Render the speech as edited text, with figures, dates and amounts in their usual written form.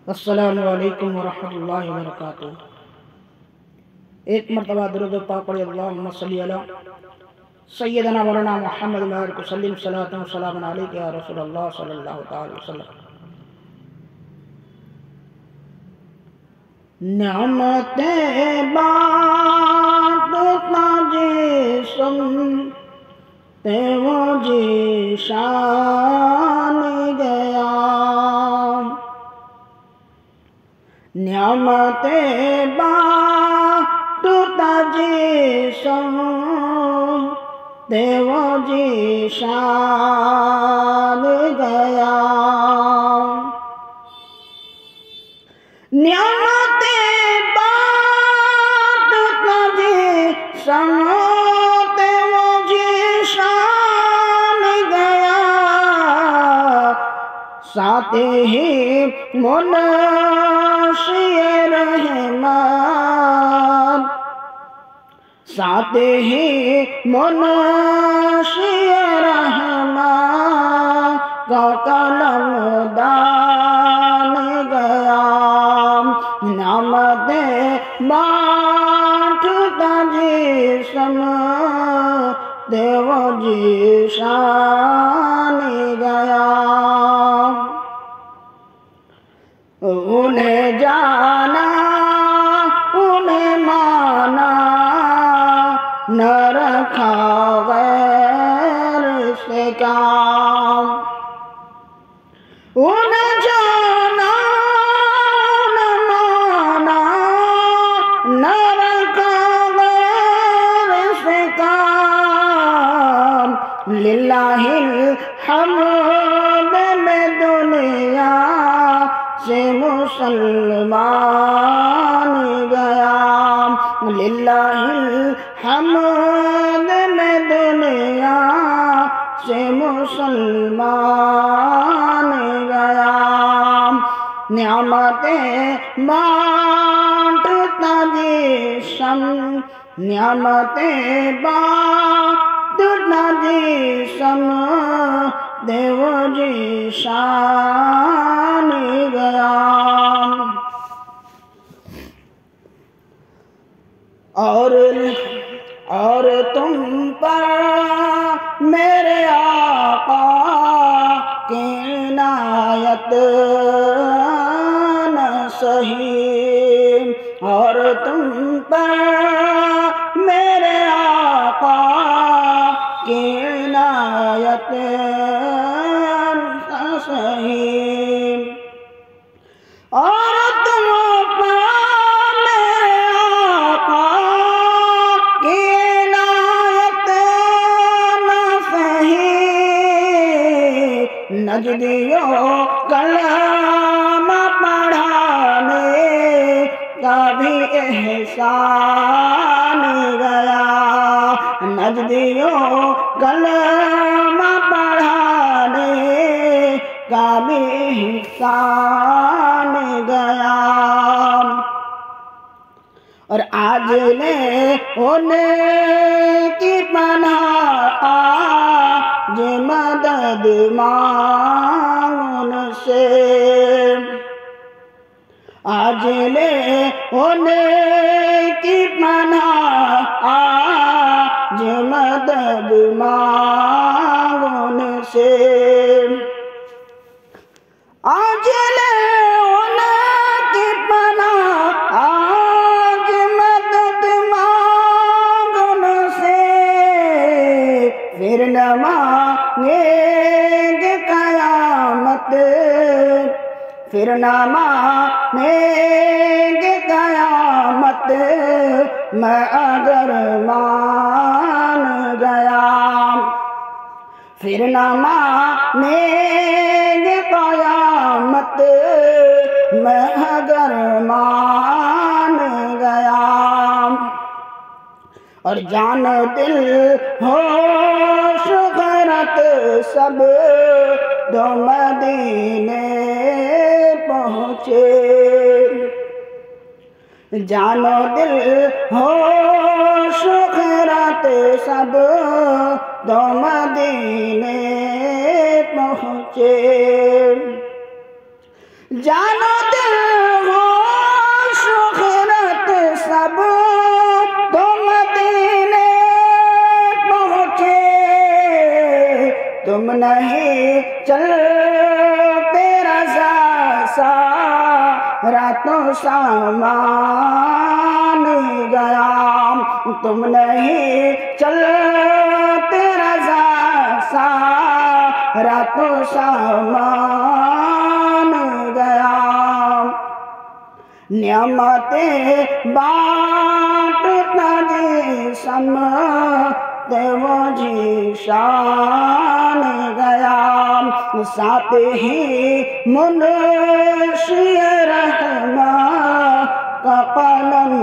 अस्सलामु अलैकुम वरहमतुल्लाहि वबरकातुहू। एक मरतबा दुरूद पाक पढ़े, अल्लाहुम्मा सल्ली अला सय्यदना मौलाना मुहम्मद व सल्लिम सलातन व सलामन अलैका या रसूलल्लाह सल्लल्लाहु तआला अलैहि वसल्लम। नेमतें बांटता जिस्म ते वो जीशान गया, नेमतें बांटता जिस्म ते वो जीशान गया। नेमतें बांटता जिस्म ते वो जीशान गया, साथ ही मुनशिए रहमान, साथ ही मुनशिए रहमान का कलमदान गया। नेमतें बांटता जिस्म ते वो जीशान गया। उन्हें जाना उन्हें माना, न रखा गैर से काम। उन्हें जाना उन्हें माना, न रखा गैर से काम। लिल्लाहिल हम्द में दुनिया से मुसलमान गया, लिल्लाहिल हम्द में दुनिया से मुसलमान गया। नेमतें बांटता जिस्म, नेमतें बांटता जिस्म ते वो जीशान गया। और तुम पर मेरे आका की इनायत न सही, और तुम पर मेरे आका की इनायत न सही। और तुम पर मेरे आका की इनायत न सही, नजदियों कलम पढ़ाने का भी एहसान गया, नजदियों कलम पढ़ाने का भी एहसान गया। और आज ले उनकी पनाह आज मदद मांग उनसे, आज ले उनकी पनाह आज मदद मांग उनसे। आज ले उनकी पनाह आज मदद मांग उनसे, फिर न मांगेंगे कयामत, फिर न मांगेंगे कयामत मैं अगर मान गया, फिर न मानेंगे कयामत मैं अगर मान गया। और जान दिल होश गैरत सब दो मदीने पहुँचे, जानो दिल होश गैरत सब दो मदीने पहुँचे। जानो दिल तुम नहीं चलते रज़ा सारा तो सामान गया। तुम नहीं चलते रज़ा सारा तो सामान गया। नियामतें बांटता जिस्म ते वो जीशान गया। साथ ही मुनशी रहमा का कलम